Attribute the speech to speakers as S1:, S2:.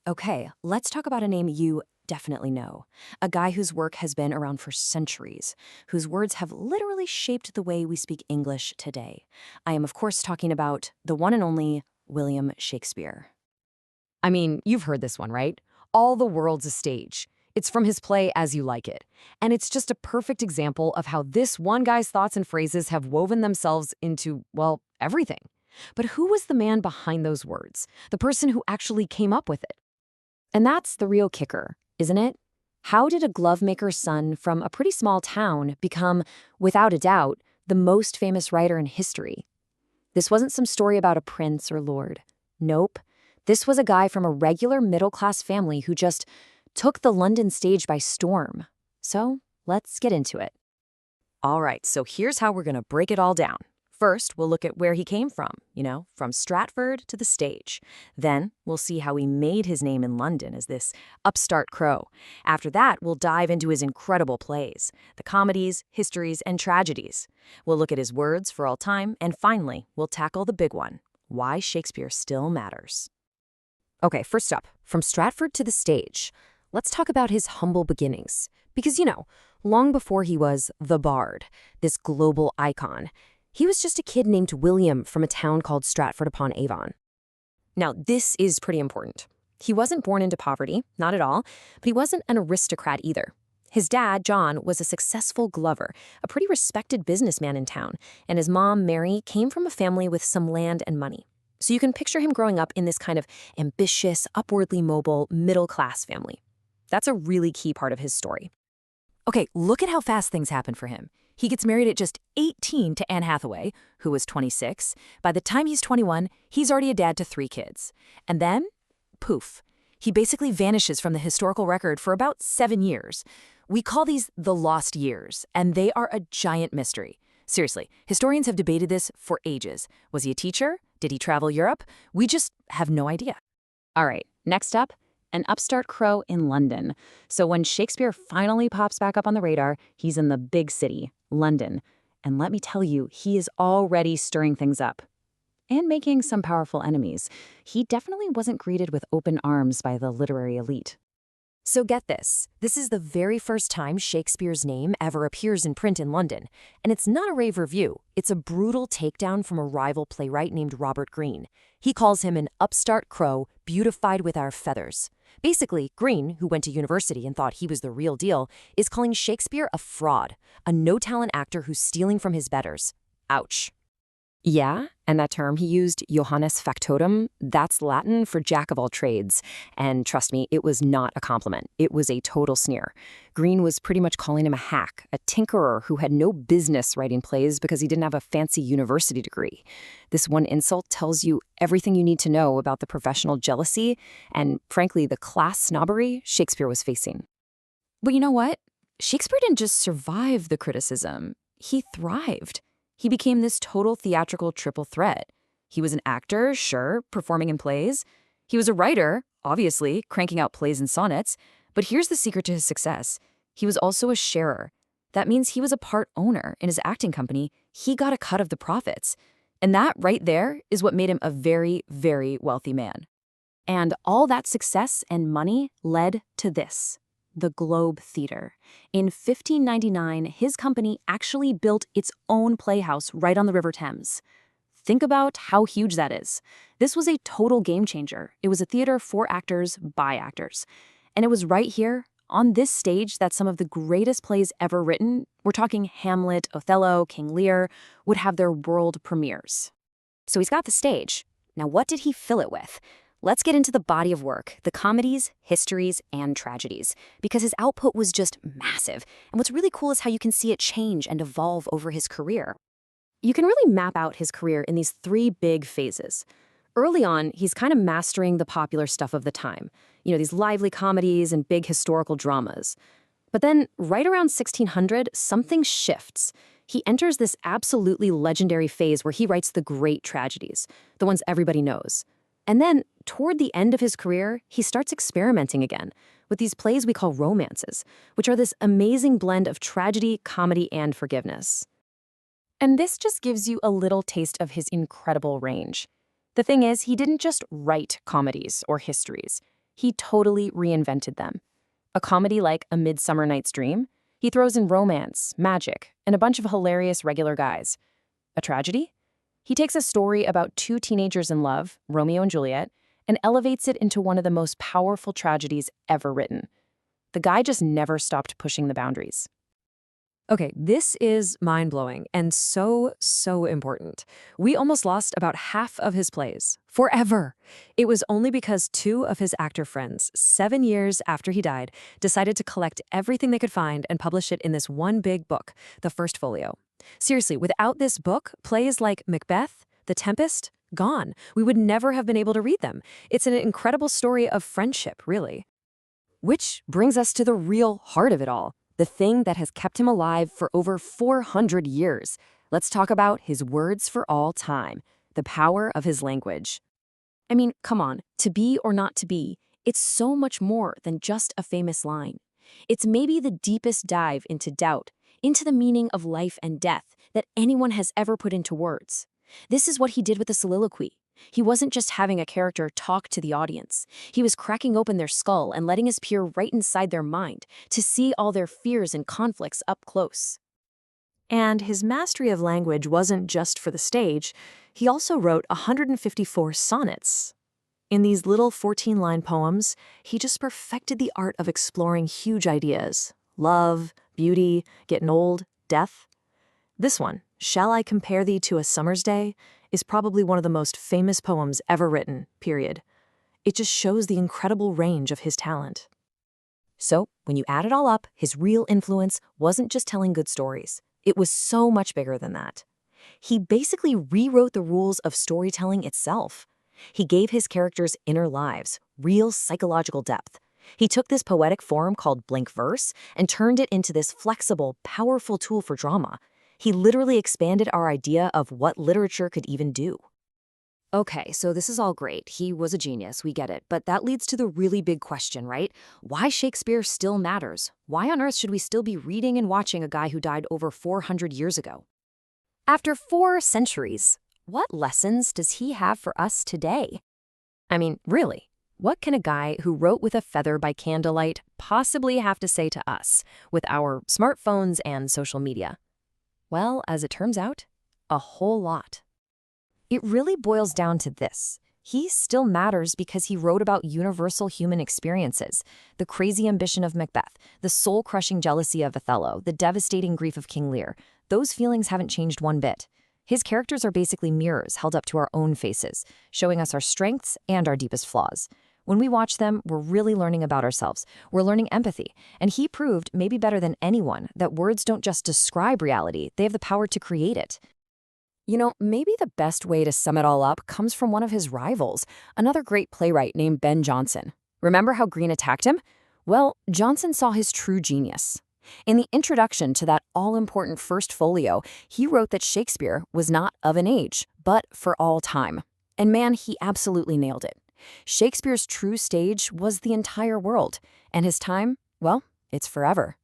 S1: Okay, let's talk about a name you definitely know. A guy whose work has been around for centuries, whose words have literally shaped the way we speak English today. I am, of course, talking about the one and only William Shakespeare.
S2: I mean, you've heard this one, right? All the world's a stage. It's from his play As You Like It. And it's just a perfect example of how this one guy's thoughts and phrases have woven themselves into, well, everything. But who was the man behind those words? The person who actually came up with it?
S1: And that's the real kicker, isn't it? How did a glovemaker's son from a pretty small town become, without a doubt, the most famous writer in history? This wasn't some story about a prince or lord. Nope. This was a guy from a regular middle-class family who just took the London stage by storm. So let's get into it. All right, so here's how we're going to break it all down. First, we'll look at where he came from, from Stratford to the stage. Then, we'll see how he made his name in London as this upstart crow. After that, we'll dive into his incredible plays, the comedies, histories, and tragedies. We'll look at his words for all time, and finally, we'll tackle the big one, why Shakespeare still matters.
S2: Okay, first up, from Stratford to the stage. Let's talk about his humble beginnings. Because, long before he was the Bard, this global icon, he was just a kid named William from a town called Stratford-upon-Avon.
S1: Now, this is pretty important. He wasn't born into poverty, not at all, but he wasn't an aristocrat either. His dad, John, was a successful glover, a pretty respected businessman in town, and his mom, Mary, came from a family with some land and money. So you can picture him growing up in this kind of ambitious, upwardly mobile, middle-class family. That's a really key part of his story. Okay, look at how fast things happen for him. He gets married at just 18 to Anne Hathaway, who was 26. By the time he's 21, he's already a dad to 3 kids. And then, poof, he basically vanishes from the historical record for about 7 years. We call these the lost years, and they are a giant mystery. Seriously, historians have debated this for ages. Was he a teacher? Did he travel Europe? We just have no idea. All right, next up, an upstart crow in London. So when Shakespeare finally pops back up on the radar, he's in the big city, London. And let me tell you, he is already stirring things up and making some powerful enemies. He definitely wasn't greeted with open arms by the literary elite. So get this, this is the very first time Shakespeare's name ever appears in print in London. And it's not a rave review, it's a brutal takedown from a rival playwright named Robert Greene. He calls him an upstart crow, beautified with our feathers. Basically, Greene, who went to university and thought he was the real deal, is calling Shakespeare a fraud, a no-talent actor who's stealing from his betters. Ouch. Yeah, and that term he used, Johannes factotum, that's Latin for jack of all trades. And trust me, it was not a compliment. It was a total sneer. Greene was pretty much calling him a hack, a tinkerer who had no business writing plays because he didn't have a fancy university degree. This one insult tells you everything you need to know about the professional jealousy and, frankly, the class snobbery Shakespeare was facing. But you know what? Shakespeare didn't just survive the criticism. He thrived. He became this total theatrical triple threat. He was an actor, sure, performing in plays. He was a writer, obviously, cranking out plays and sonnets. But here's the secret to his success. He was also a sharer. That means he was a part owner in his acting company. He got a cut of the profits. And that right there is what made him a very, very wealthy man. And all that success and money led to this. The Globe Theatre. In 1599, his company actually built its own playhouse right on the River Thames. Think about how huge that is. This was a total game changer. It was a theater for actors by actors. And it was right here, on this stage, that some of the greatest plays ever written, we're talking Hamlet, Othello, King Lear, would have their world premieres. So he's got the stage. Now what did he fill it with? Let's get into the body of work, the comedies, histories, and tragedies, because his output was just massive. And what's really cool is how you can see it change and evolve over his career. You can really map out his career in these 3 big phases. Early on, he's kind of mastering the popular stuff of the time, these lively comedies and big historical dramas. But then, right around 1600, something shifts. He enters this absolutely legendary phase where he writes the great tragedies, the ones everybody knows. And then, toward the end of his career, he starts experimenting again with these plays we call romances, which are this amazing blend of tragedy, comedy, and forgiveness. And this just gives you a little taste of his incredible range. The thing is, he didn't just write comedies or histories. He totally reinvented them. A comedy like A Midsummer Night's Dream, he throws in romance, magic, and a bunch of hilarious regular guys. A tragedy? He takes a story about two teenagers in love, Romeo and Juliet, and elevates it into one of the most powerful tragedies ever written. The guy just never stopped pushing the boundaries.
S2: Okay, this is mind-blowing and so important. We almost lost about half of his plays. Forever. It was only because two of his actor friends, 7 years after he died, decided to collect everything they could find and publish it in this one big book, the First Folio. Seriously, without this book, plays like Macbeth, The Tempest, gone. We would never have been able to read them. It's an incredible story of friendship, really. Which brings us to the real heart of it all. The thing that has kept him alive for over 400 years. Let's talk about his words for all time, the power of his language.
S1: I mean, come on, to be or not to be, it's so much more than just a famous line. It's maybe the deepest dive into doubt, into the meaning of life and death that anyone has ever put into words. This is what he did with the soliloquy. He wasn't just having a character talk to the audience. He was cracking open their skull and letting us peer right inside their mind to see all their fears and conflicts up close. And his mastery of language wasn't just for the stage. He also wrote 154 sonnets. In these little 14-line poems, he just perfected the art of exploring huge ideas: love, beauty, getting old, death. This one, Shall I Compare Thee to a Summer's Day, is probably one of the most famous poems ever written, period. It just shows the incredible range of his talent.
S2: So, when you add it all up, his real influence wasn't just telling good stories. It was so much bigger than that. He basically rewrote the rules of storytelling itself. He gave his characters inner lives, real psychological depth. He took this poetic form called blank verse and turned it into this flexible, powerful tool for drama. He literally expanded our idea of what literature could even do. Okay, so this is all great. He was a genius, we get it. But that leads to the really big question, right? Why Shakespeare still matters? Why on earth should we still be reading and watching a guy who died over 400 years ago?
S1: After 4 centuries, what lessons does he have for us today? I mean, really, what can a guy who wrote with a feather by candlelight possibly have to say to us with our smartphones and social media? Well, as it turns out, a whole lot. It really boils down to this. He still matters because he wrote about universal human experiences: the crazy ambition of Macbeth, the soul-crushing jealousy of Othello, the devastating grief of King Lear. Those feelings haven't changed one bit. His characters are basically mirrors held up to our own faces, showing us our strengths and our deepest flaws. When we watch them, we're really learning about ourselves. We're learning empathy. And he proved, maybe better than anyone, that words don't just describe reality, they have the power to create it. You know, maybe the best way to sum it all up comes from one of his rivals, another great playwright named Ben Jonson. Remember how Greene attacked him? Well, Jonson saw his true genius. In the introduction to that all-important First Folio, he wrote that Shakespeare was not of an age, but for all time. And man, he absolutely nailed it. Shakespeare's true stage was the entire world, and his time, well, it's forever.